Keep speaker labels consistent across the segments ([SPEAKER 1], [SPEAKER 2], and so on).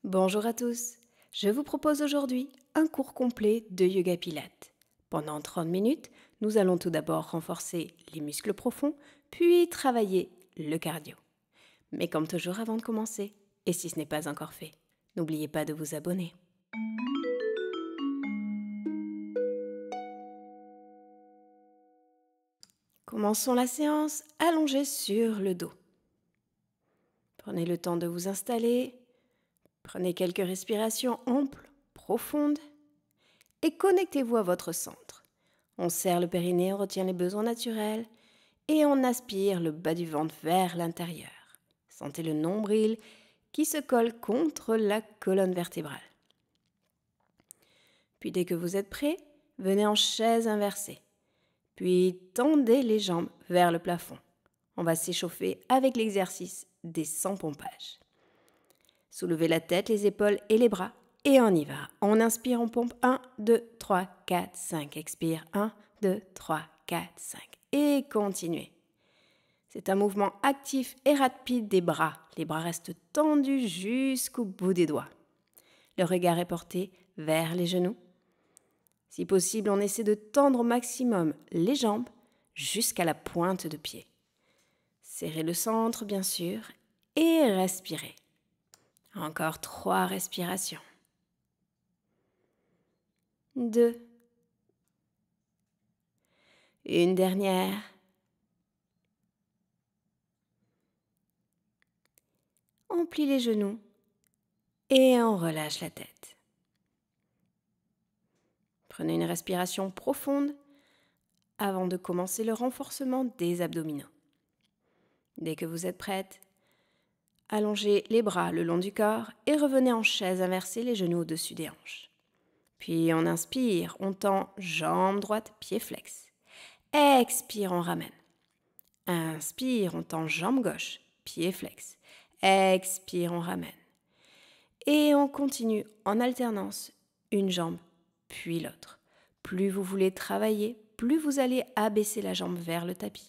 [SPEAKER 1] Bonjour à tous, je vous propose aujourd'hui un cours complet de yoga pilates. Pendant 30 minutes, nous allons tout d'abord renforcer les muscles profonds, puis travailler le cardio. Mais comme toujours avant de commencer, et si ce n'est pas encore fait, n'oubliez pas de vous abonner. Commençons la séance allongée sur le dos. Prenez le temps de vous installer, prenez quelques respirations amples, profondes, et connectez-vous à votre centre. On serre le périnée, on retient les besoins naturels et on aspire le bas du ventre vers l'intérieur. Sentez le nombril qui se colle contre la colonne vertébrale. Puis dès que vous êtes prêt, venez en chaise inversée. Puis tendez les jambes vers le plafond. On va s'échauffer avec l'exercice des 100 pompages. Soulevez la tête, les épaules et les bras. Et on y va. On inspire, on pompe 1, 2, 3, 4, 5. Expire 1, 2, 3, 4, 5. Et continuez. C'est un mouvement actif et rapide des bras. Les bras restent tendus jusqu'au bout des doigts. Le regard est porté vers les genoux. Si possible, on essaie de tendre au maximum les jambes jusqu'à la pointe de pied. Serrez le centre, bien sûr, et respirez. Encore 3 respirations. 2. Une dernière. On plie les genoux et on relâche la tête. Prenez une respiration profonde avant de commencer le renforcement des abdominaux. Dès que vous êtes prête, allongez les bras le long du corps et revenez en chaise inversée, les genoux au-dessus des hanches. Puis on inspire, on tend jambe droite, pied flex. Expire, on ramène. Inspire, on tend jambe gauche, pied flex. Expire, on ramène. Et on continue en alternance, une jambe puis l'autre. Plus vous voulez travailler, plus vous allez abaisser la jambe vers le tapis.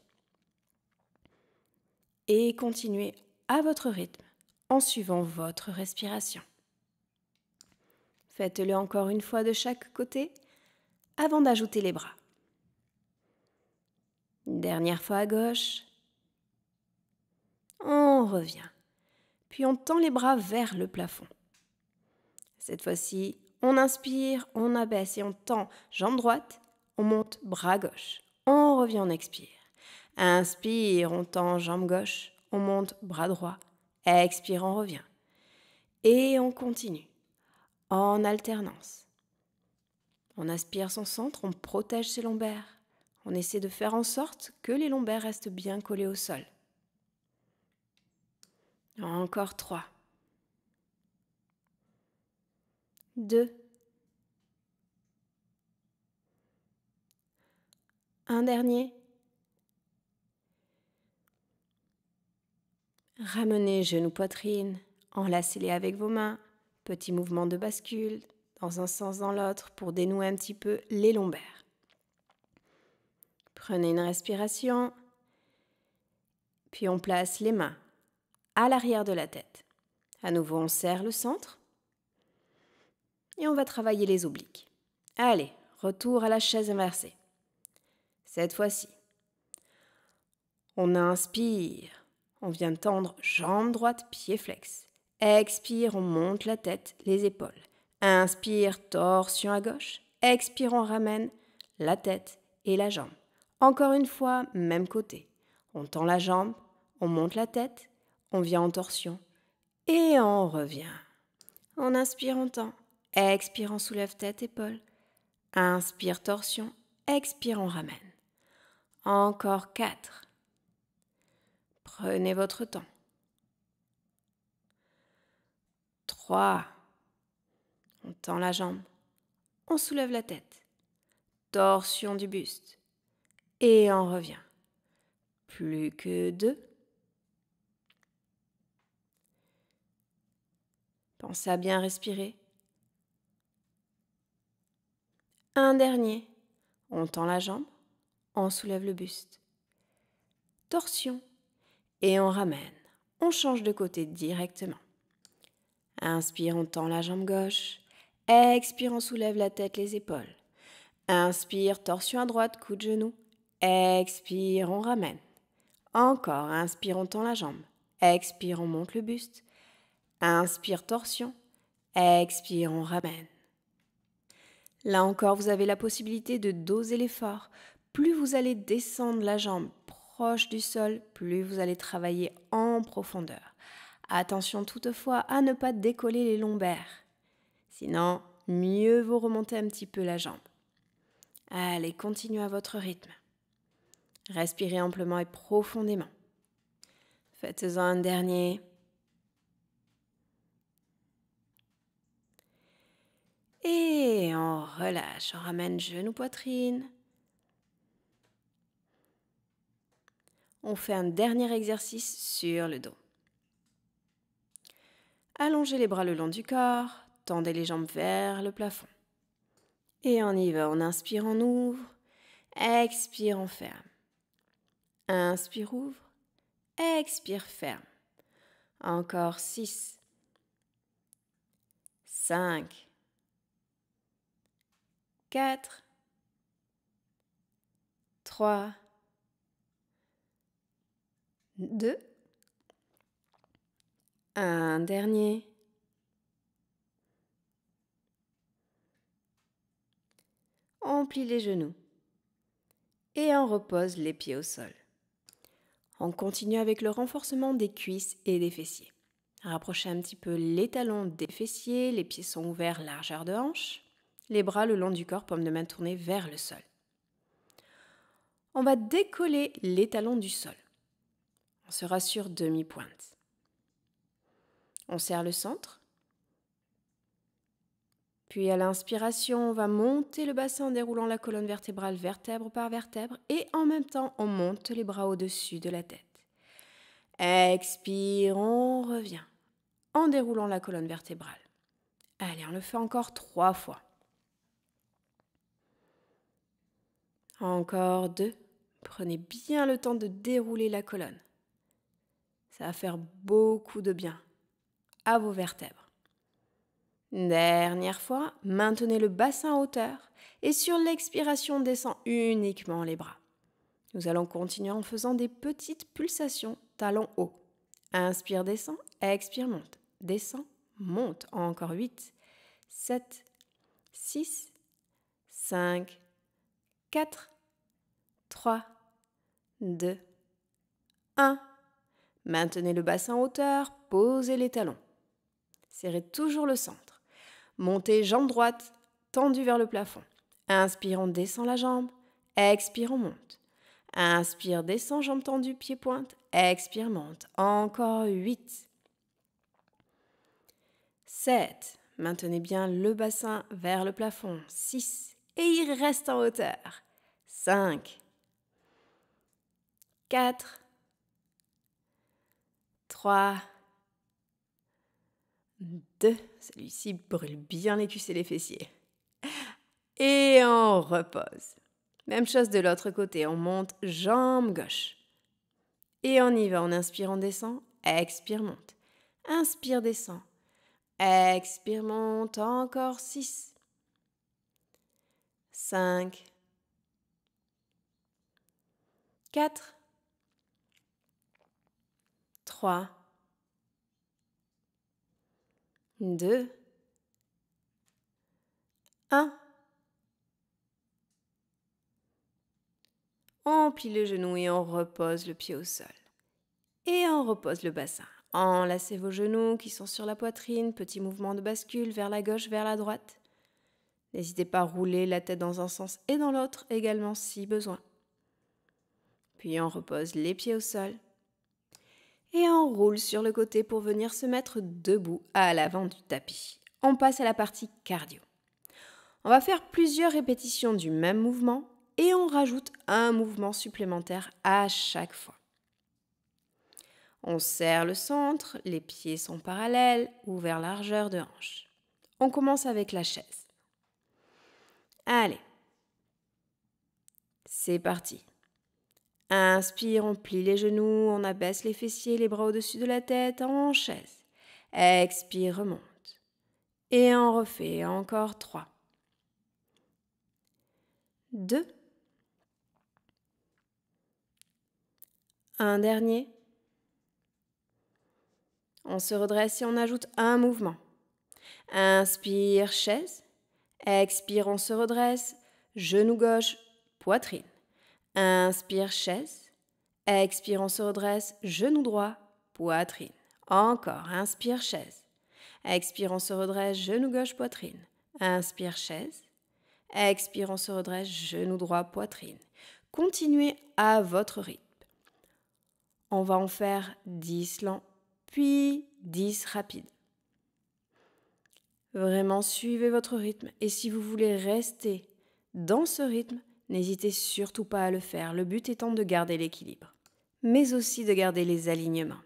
[SPEAKER 1] Et continuez à votre rythme en suivant votre respiration. Faites-le encore une fois de chaque côté avant d'ajouter les bras. Une dernière fois à gauche. On revient. Puis on tend les bras vers le plafond. Cette fois-ci, on inspire, on abaisse et on tend jambe droite, on monte bras gauche. On revient, on expire. Inspire, on tend jambe gauche, on monte bras droit. Expire, on revient. Et on continue en alternance. On aspire son centre, on protège ses lombaires. On essaie de faire en sorte que les lombaires restent bien collés au sol. Encore 3. 2. Un dernier. Ramenez genoux poitrine, enlacez-les avec vos mains. Petit mouvement de bascule dans un sens dans l'autre pour dénouer un petit peu les lombaires. Prenez une respiration, puis on place les mains à l'arrière de la tête. À nouveau, on serre le centre et on va travailler les obliques. Allez, retour à la chaise inversée. Cette fois-ci, on inspire, on vient tendre jambe droite, pied flex. Expire, on monte la tête, les épaules. Inspire, torsion à gauche. Expire, on ramène la tête et la jambe. Encore une fois, même côté. On tend la jambe, on monte la tête, on vient en torsion et on revient. On inspire, on tend. Expire, on soulève tête, épaules. Inspire, torsion. Expire, on ramène. Encore 4. Prenez votre temps. 3. On tend la jambe. On soulève la tête. Torsion du buste. Et on revient. Plus que 2. Pensez à bien respirer. Un dernier. On tend la jambe. On soulève le buste. Torsion. Et on ramène. On change de côté directement. Inspire, on tend la jambe gauche. Expire, on soulève la tête, les épaules. Inspire, torsion à droite, coup de genou. Expire, on ramène. Encore, inspire, on tend la jambe. Expire, on monte le buste. Inspire, torsion. Expire, on ramène. Là encore, vous avez la possibilité de doser l'effort. Plus vous allez descendre la jambe proche du sol, plus vous allez travailler en profondeur. Attention toutefois à ne pas décoller les lombaires. Sinon, mieux vaut remonter un petit peu la jambe. Allez, continuez à votre rythme. Respirez amplement et profondément. Faites-en un dernier. Et on relâche, on ramène genou, poitrine. On fait un dernier exercice sur le dos. Allongez les bras le long du corps, tendez les jambes vers le plafond. Et on y va, on inspire, on ouvre, expire, on ferme. Inspire, ouvre, expire, ferme. Encore 6, 5, 4, 3, 2, un dernier. On plie les genoux et on repose les pieds au sol. On continue avec le renforcement des cuisses et des fessiers. Rapprochez un petit peu les talons des fessiers, les pieds sont ouverts, largeur de hanche, les bras le long du corps, paume de main tournée vers le sol. On va décoller les talons du sol. On sera sur demi-pointe. On serre le centre. Puis à l'inspiration, on va monter le bassin en déroulant la colonne vertébrale vertèbre par vertèbre et en même temps, on monte les bras au-dessus de la tête. Expire, on revient en déroulant la colonne vertébrale. Allez, on le fait encore 3 fois. Encore 2. Prenez bien le temps de dérouler la colonne. Ça va faire beaucoup de bien à vos vertèbres. Dernière fois, maintenez le bassin en hauteur et sur l'expiration, descend uniquement les bras. Nous allons continuer en faisant des petites pulsations, talons hauts. Inspire, descend, expire, monte. Descend, monte. Encore 8, 7, 6, 5, 4, 3, 2, 1. Maintenez le bassin en hauteur, posez les talons. Serrez toujours le centre. Montez jambe droite, tendue vers le plafond. Inspire, on descend la jambe. Expire, on monte. Inspire, descend, jambe tendue, pied pointe. Expire, monte. Encore 8. 7. Maintenez bien le bassin vers le plafond. 6. Et il reste en hauteur. 5. 4. 3. 2. Celui-ci brûle bien les cuisses et les fessiers. Et on repose. Même chose de l'autre côté, on monte jambe gauche. Et on y va, on inspire, on descend, expire, monte. Inspire, descend, expire, monte, encore 6, 5, 4, 3, 2, 1. On plie le genou et on repose le pied au sol. Et on repose le bassin. Enlacez vos genoux qui sont sur la poitrine. Petit mouvement de bascule vers la gauche, vers la droite. N'hésitez pas à rouler la tête dans un sens et dans l'autre également si besoin. Puis on repose les pieds au sol. Et on roule sur le côté pour venir se mettre debout à l'avant du tapis. On passe à la partie cardio. On va faire plusieurs répétitions du même mouvement et on rajoute un mouvement supplémentaire à chaque fois. On serre le centre, les pieds sont parallèles, ouverts largeur de hanche. On commence avec la chaise. Allez, c'est parti. Inspire, on plie les genoux, on abaisse les fessiers, les bras au-dessus de la tête en chaise. Expire, remonte. Et on refait encore 3. 2. Un dernier. On se redresse et on ajoute un mouvement. Inspire, chaise. Expire, on se redresse. Genou gauche, poitrine. Inspire, chaise. Expire, on se redresse. Genou droit, poitrine. Encore, inspire, chaise. Expire, on se redresse. Genou gauche, poitrine. Inspire, chaise. Expire, on se redresse. Genou droit, poitrine. Continuez à votre rythme. On va en faire 10 lents, puis 10 rapides. Vraiment, suivez votre rythme et si vous voulez rester dans ce rythme, n'hésitez surtout pas à le faire, le but étant de garder l'équilibre, mais aussi de garder les alignements.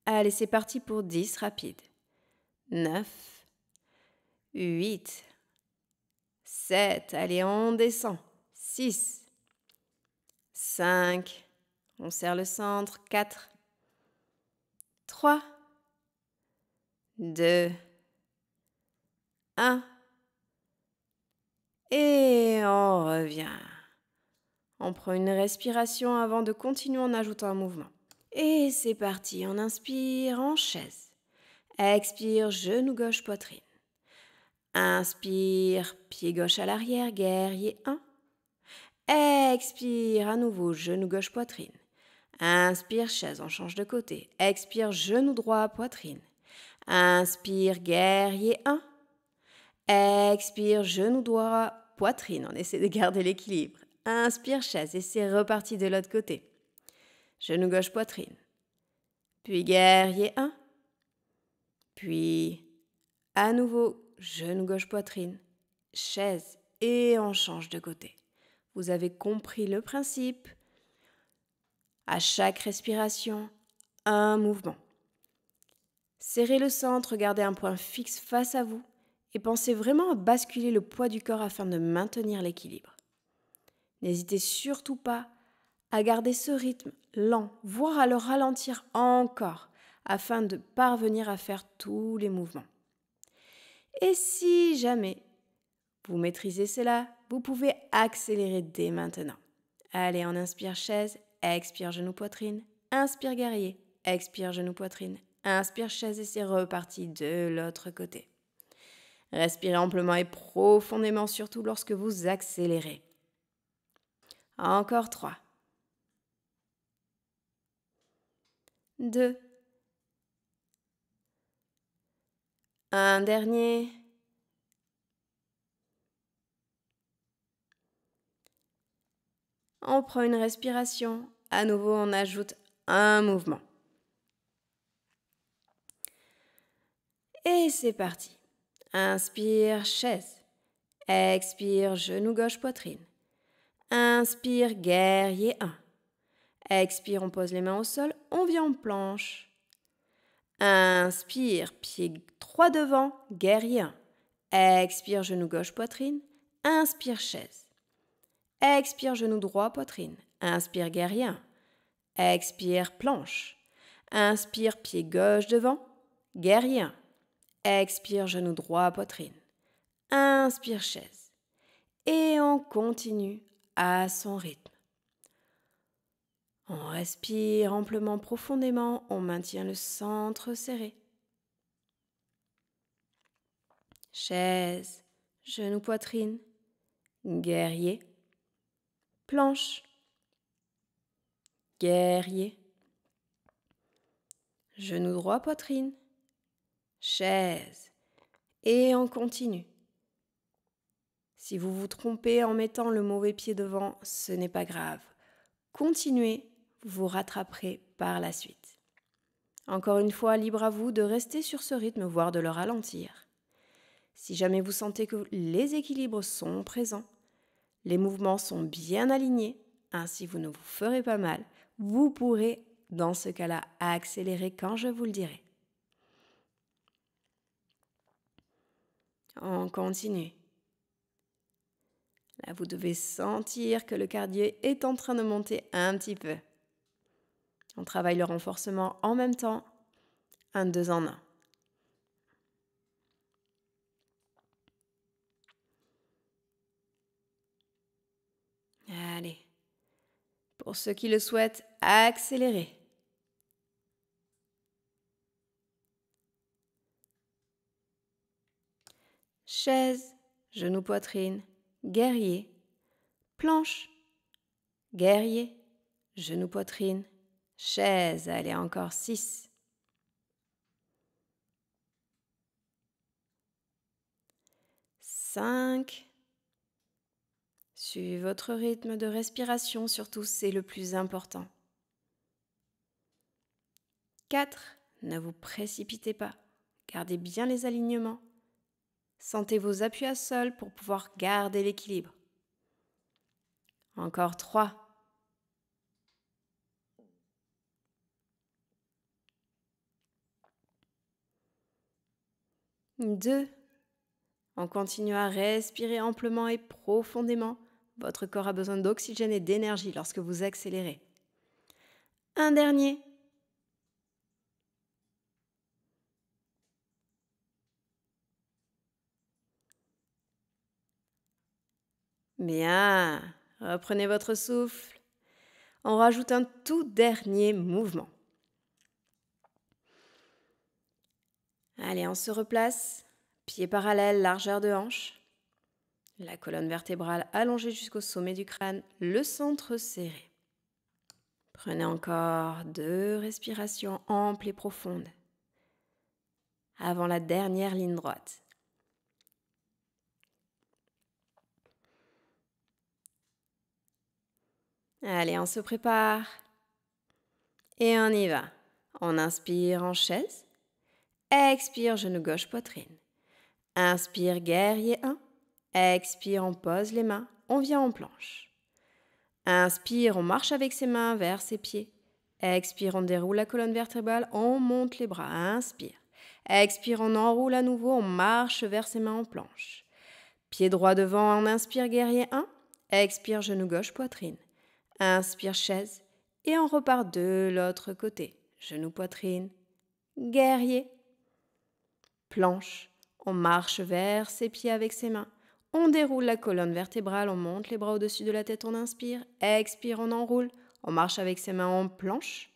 [SPEAKER 1] Allez, c'est parti pour 10 rapides. 9, 8, 7, allez, on descend. 6, 5, on serre le centre. 4, 3, 2, 1. Et on revient. On prend une respiration avant de continuer en ajoutant un mouvement. Et c'est parti, on inspire en chaise. Expire, genou gauche, poitrine. Inspire, pied gauche à l'arrière, guerrier 1. Expire, à nouveau, genou gauche, poitrine. Inspire, chaise, on change de côté. Expire, genou droit, poitrine. Inspire, guerrier 1. Expire, genou droit, poitrine. On essaie de garder l'équilibre. Inspire, chaise et c'est reparti de l'autre côté. Genou gauche, poitrine. Puis guerrier 1. Puis à nouveau, genou gauche, poitrine. Chaise et on change de côté. Vous avez compris le principe. À chaque respiration, un mouvement. Serrez le centre, gardez un point fixe face à vous et pensez vraiment à basculer le poids du corps afin de maintenir l'équilibre. N'hésitez surtout pas à garder ce rythme lent, voire à le ralentir encore, afin de parvenir à faire tous les mouvements. Et si jamais vous maîtrisez cela, vous pouvez accélérer dès maintenant. Allez, on inspire chaise, expire genou poitrine, inspire guerrier, expire genou poitrine, inspire chaise et c'est reparti de l'autre côté. Respirez amplement et profondément, surtout lorsque vous accélérez. Encore 3. 2. Un dernier. On prend une respiration. À nouveau, on ajoute un mouvement. Et c'est parti. Inspire, chaise. Expire, genou gauche, poitrine. Inspire, guerrier 1. Expire, on pose les mains au sol, on vient en planche. Inspire, pied droit devant, guerrier 1. Expire, genou gauche, poitrine. Inspire, chaise. Expire, genou droit, poitrine. Inspire, guerrier 1. Expire, planche. Inspire, pied gauche devant, guerrier 1. Expire, genou droit, poitrine. Inspire, chaise. Et on continue à son rythme. On respire amplement profondément, on maintient le centre serré. Chaise, genou poitrine, guerrier, planche, guerrier, genou droit poitrine, chaise, et on continue. Si vous vous trompez en mettant le mauvais pied devant, ce n'est pas grave. Continuez, vous rattraperez par la suite. Encore une fois, libre à vous de rester sur ce rythme, voire de le ralentir. Si jamais vous sentez que les équilibres sont présents, les mouvements sont bien alignés, ainsi vous ne vous ferez pas mal, vous pourrez, dans ce cas-là, accélérer quand je vous le dirai. On continue. Là, vous devez sentir que le cardio est en train de monter un petit peu. On travaille le renforcement en même temps, un 2 en 1. Pour ceux qui le souhaitent, accélérez. Chaise, genou, poitrine, guerrier, planche, guerrier, genou, poitrine, chaise. Allez, encore 6. 5. Suivez votre rythme de respiration, surtout c'est le plus important. 4. Ne vous précipitez pas. Gardez bien les alignements. Sentez vos appuis à sol pour pouvoir garder l'équilibre. Encore 3. 2. On continue à respirer amplement et profondément. Votre corps a besoin d'oxygène et d'énergie lorsque vous accélérez. Un dernier. Bien. Reprenez votre souffle. On rajoute un tout dernier mouvement. Allez, on se replace. Pieds parallèles, largeur de hanche. La colonne vertébrale allongée jusqu'au sommet du crâne, le centre serré. Prenez encore 2 respirations amples et profondes avant la dernière ligne droite. Allez, on se prépare. Et on y va. On inspire en chaise. Expire, genou gauche, poitrine. Inspire, guerrier 1. Expire, on pose les mains. On vient en planche. Inspire, on marche avec ses mains vers ses pieds. Expire, on déroule la colonne vertébrale. On monte les bras. Inspire. Expire, on enroule à nouveau. On marche vers ses mains en planche. Pied droit devant, on inspire, guerrier 1. Expire, genou gauche, poitrine. Inspire, chaise. Et on repart de l'autre côté. Genou, poitrine. Guerrier. Planche. On marche vers ses pieds avec ses mains. On déroule la colonne vertébrale. On monte les bras au-dessus de la tête. On inspire. Expire, on enroule. On marche avec ses mains en planche.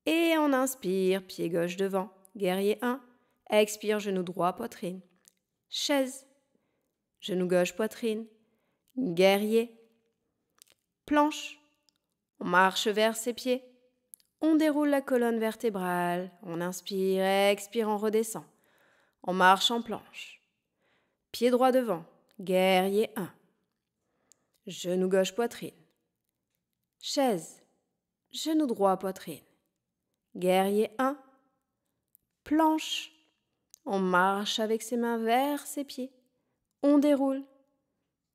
[SPEAKER 1] Et on inspire. Pied gauche devant. Guerrier 1. Expire, genou droit, poitrine. Chaise. Genou gauche, poitrine. Guerrier. Planche. On marche vers ses pieds. On déroule la colonne vertébrale. On inspire, expire, on redescend. On marche en planche. Pied droit devant. Guerrier 1. Genou gauche, poitrine. Chaise. Genou droit, poitrine. Guerrier 1. Planche. On marche avec ses mains vers ses pieds. On déroule.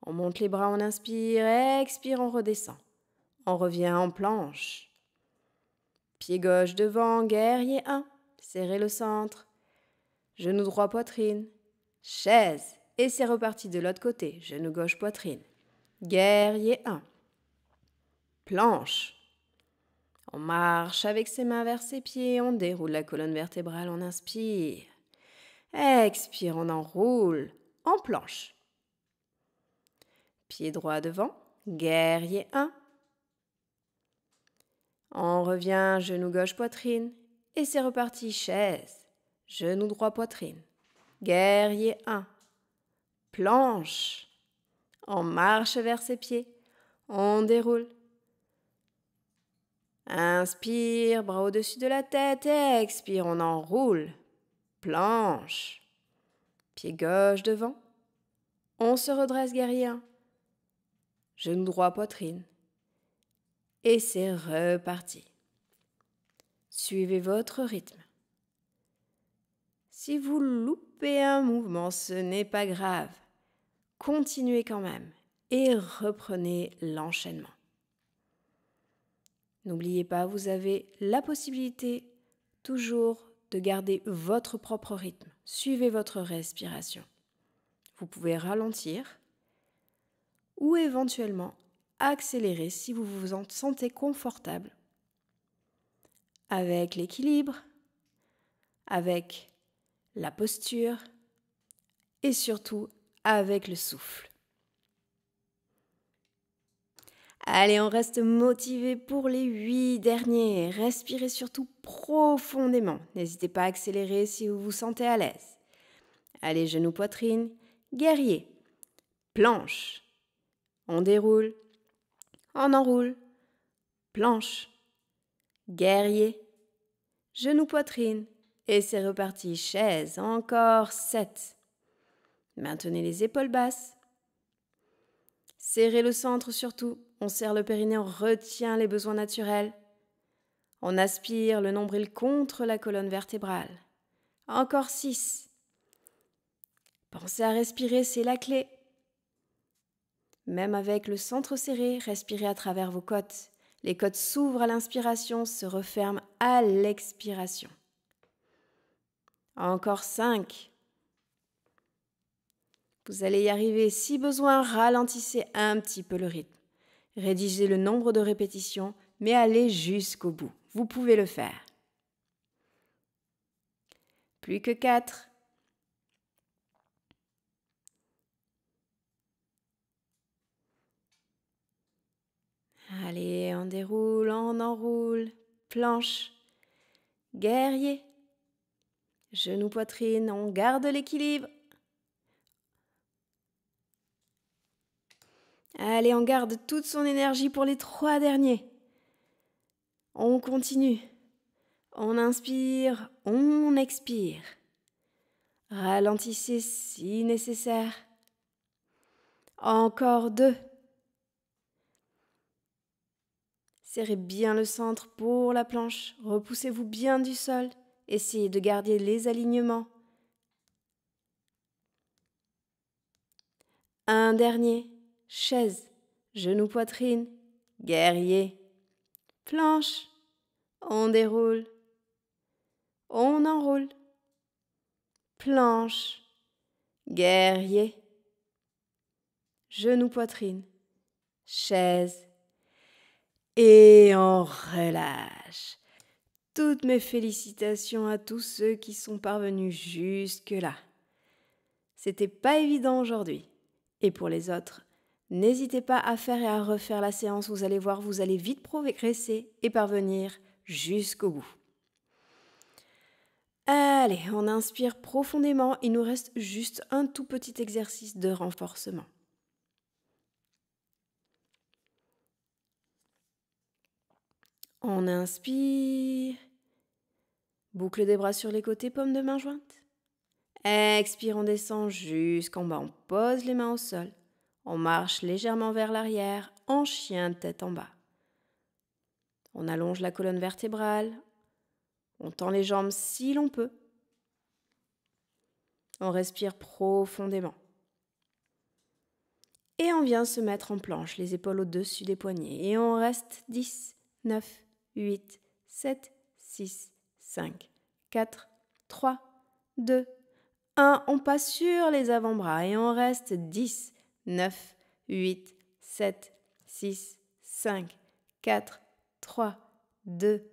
[SPEAKER 1] On monte les bras, on inspire, expire, on redescend. On revient en planche. Pied gauche devant, guerrier 1. Serrez le centre. Genou droit, poitrine. Chaise. Et c'est reparti de l'autre côté. Genou gauche, poitrine. Guerrier 1. Planche. On marche avec ses mains vers ses pieds. On déroule la colonne vertébrale. On inspire. Expire, on enroule. En planche. Pied droit devant. Guerrier 1. On revient, genou gauche, poitrine. Et c'est reparti, chaise. Genou droit, poitrine. Guerrier 1. Planche. On marche vers ses pieds. On déroule. Inspire, bras au-dessus de la tête. Expire, on enroule. Planche. Pied gauche devant. On se redresse, guerrier 1. Genou droit, poitrine. Et c'est reparti. Suivez votre rythme. Si vous loupez un mouvement, ce n'est pas grave. Continuez quand même et reprenez l'enchaînement. N'oubliez pas, vous avez la possibilité toujours de garder votre propre rythme. Suivez votre respiration. Vous pouvez ralentir ou éventuellement accélérer si vous vous en sentez confortable avec l'équilibre, avec la posture et surtout avec le souffle. Allez, on reste motivé pour les 8 derniers. Respirez surtout profondément. N'hésitez pas à accélérer si vous vous sentez à l'aise. Allez, genoux, poitrine, guerrier, planche. On déroule, on enroule, planche, guerrier, genoux, poitrine. Et c'est reparti, chaise, encore 7. Maintenez les épaules basses. Serrez le centre surtout. On serre le périnée, on retient les besoins naturels. On aspire le nombril contre la colonne vertébrale. Encore 6. Pensez à respirer, c'est la clé. Même avec le centre serré, respirez à travers vos côtes. Les côtes s'ouvrent à l'inspiration, se referment à l'expiration. Encore 5. Vous allez y arriver. Si besoin, ralentissez un petit peu le rythme. Rédigez le nombre de répétitions, mais allez jusqu'au bout. Vous pouvez le faire. Plus que 4. Allez, on déroule, on enroule. Planche. Guerrier. Genoux, poitrine, on garde l'équilibre. Allez, on garde toute son énergie pour les 3 derniers. On continue. On inspire, on expire. Ralentissez si nécessaire. Encore 2. Serrez bien le centre pour la planche. Repoussez-vous bien du sol. Essayez de garder les alignements. Un dernier. Chaise, genoux, poitrine, guerrier, planche. On déroule. On enroule. Planche, guerrier, genoux, poitrine, chaise. Et on relâche. Toutes mes félicitations à tous ceux qui sont parvenus jusque-là. C'était pas évident aujourd'hui. Et pour les autres, n'hésitez pas à faire et à refaire la séance. Vous allez voir, vous allez vite progresser et parvenir jusqu'au bout. Allez, on inspire profondément. Il nous reste juste un tout petit exercice de renforcement. On inspire. Boucle des bras sur les côtés, paume de main jointe. Expire, on descend jusqu'en bas. On pose les mains au sol. On marche légèrement vers l'arrière, en chien tête en bas. On allonge la colonne vertébrale. On tend les jambes si l'on peut. On respire profondément. Et on vient se mettre en planche, les épaules au-dessus des poignets. Et on reste 10, 9, 8, 7, 6, 5, 4, 3, 2, 1. On passe sur les avant-bras et on reste 10, 9, 8, 7, 6, 5, 4, 3, 2,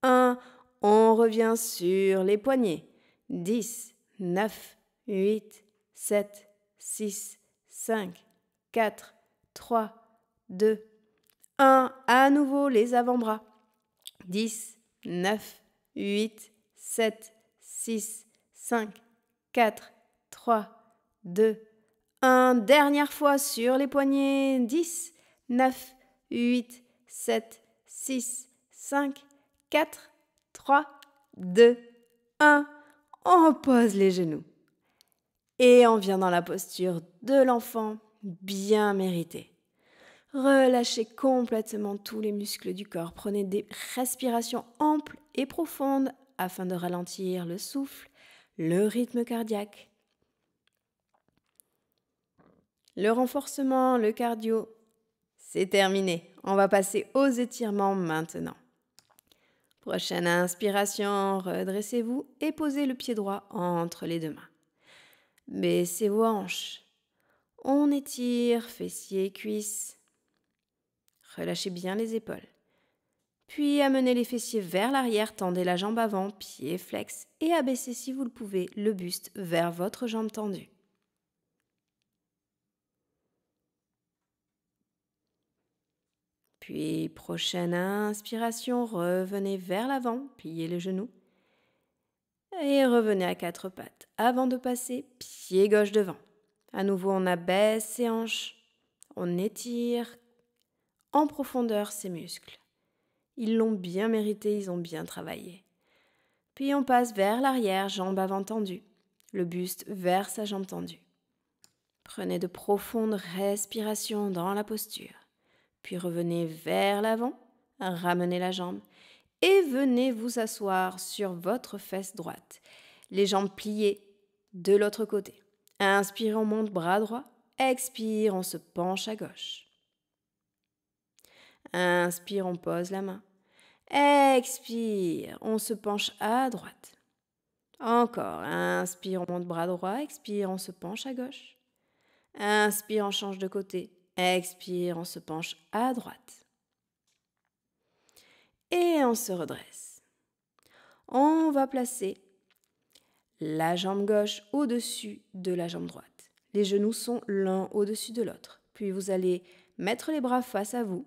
[SPEAKER 1] 1. On revient sur les poignets. 10, 9, 8, 7, 6, 5, 4, 3, 2, 1. À nouveau les avant-bras. 10, 9, 8, 7, 6, 5, 4, 3, 2, 1. Dernière fois sur les poignets. 10, 9, 8, 7, 6, 5, 4, 3, 2, 1. On pose les genoux. Et on vient dans la posture de l'enfant bien mérité. Relâchez complètement tous les muscles du corps. Prenez des respirations amples et profondes afin de ralentir le souffle, le rythme cardiaque. Le renforcement, le cardio, c'est terminé. On va passer aux étirements maintenant. Prochaine inspiration, redressez-vous et posez le pied droit entre les 2 mains. Baissez vos hanches. On étire fessiers et cuisses. Relâchez bien les épaules. Puis amenez les fessiers vers l'arrière, tendez la jambe avant, pied flex et abaissez si vous le pouvez le buste vers votre jambe tendue. Puis, prochaine inspiration, revenez vers l'avant, pliez les genoux. Et revenez à quatre pattes. Avant de passer, pied gauche devant. À nouveau, on abaisse ses hanches. On étire en profondeur ses muscles. Ils l'ont bien mérité, ils ont bien travaillé. Puis on passe vers l'arrière, jambe avant tendue. Le buste vers sa jambe tendue. Prenez de profondes respirations dans la posture. Puis revenez vers l'avant, ramenez la jambe et venez vous asseoir sur votre fesse droite. Les jambes pliées de l'autre côté. Inspire, on monte bras droit. Expire, on se penche à gauche. Inspire, on pose la main. Expire, on se penche à droite. Encore, inspire, on monte bras droit. Expire, on se penche à gauche. Inspire, on change de côté. Expire, on se penche à droite. Et on se redresse. On va placer la jambe gauche au-dessus de la jambe droite. Les genoux sont l'un au-dessus de l'autre. Puis vous allez mettre les bras face à vous.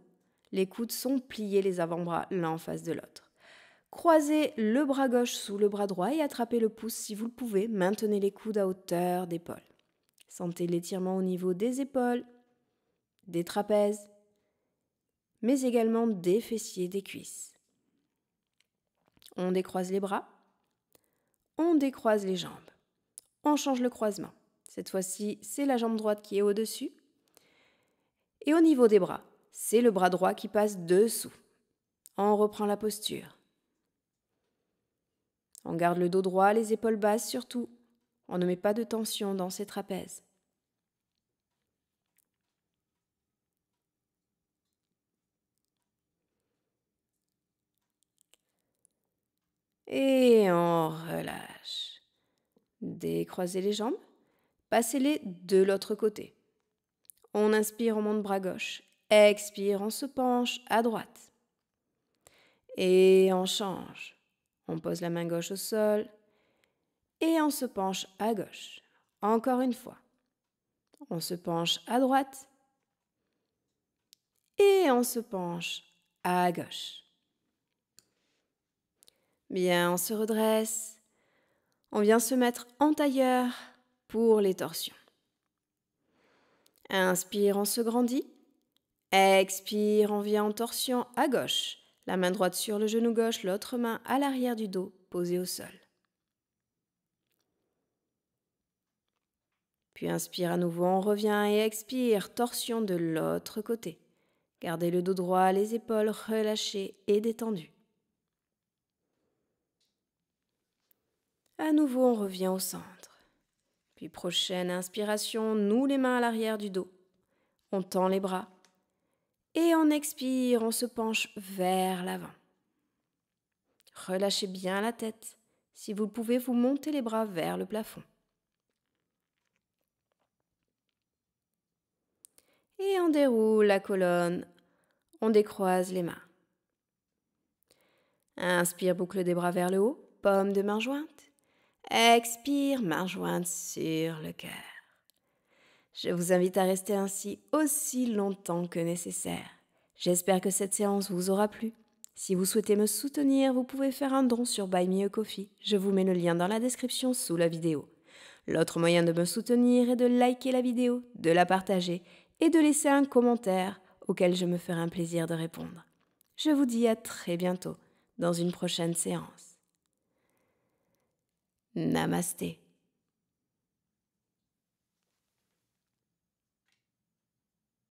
[SPEAKER 1] Les coudes sont pliés, les avant-bras l'un en face de l'autre. Croisez le bras gauche sous le bras droit et attrapez le pouce si vous le pouvez. Maintenez les coudes à hauteur d'épaule. Sentez l'étirement au niveau des épaules, des trapèzes, mais également des fessiers, des cuisses. On décroise les bras, on décroise les jambes. On change le croisement. Cette fois-ci, c'est la jambe droite qui est au-dessus. Et au niveau des bras, c'est le bras droit qui passe dessous. On reprend la posture. On garde le dos droit, les épaules basses surtout. On ne met pas de tension dans ces trapèzes. Et on relâche. Décroisez les jambes. Passez-les de l'autre côté. On inspire, on monte bras gauche. Expire, on se penche à droite. Et on change. On pose la main gauche au sol. Et on se penche à gauche. Encore une fois. On se penche à droite. Et on se penche à gauche. Bien, on se redresse. On vient se mettre en tailleur pour les torsions. Inspire, on se grandit. Expire, on vient en torsion à gauche. La main droite sur le genou gauche, l'autre main à l'arrière du dos, posée au sol. Puis inspire à nouveau, on revient et expire, torsion de l'autre côté. Gardez le dos droit, les épaules relâchées et détendues. À nouveau, on revient au centre. Puis prochaine inspiration, noue les mains à l'arrière du dos. On tend les bras. Et on expire, on se penche vers l'avant. Relâchez bien la tête. Si vous le pouvez, vous montez les bras vers le plafond. Et on déroule la colonne. On décroise les mains. Inspire, boucle des bras vers le haut, paume de main jointe. Expire, main jointe sur le cœur. Je vous invite à rester ainsi aussi longtemps que nécessaire. J'espère que cette séance vous aura plu. Si vous souhaitez me soutenir, vous pouvez faire un don sur Buy Me a Coffee. Je vous mets le lien dans la description sous la vidéo. L'autre moyen de me soutenir est de liker la vidéo, de la partager et de laisser un commentaire auquel je me ferai un plaisir de répondre. Je vous dis à très bientôt dans une prochaine séance. Namasté.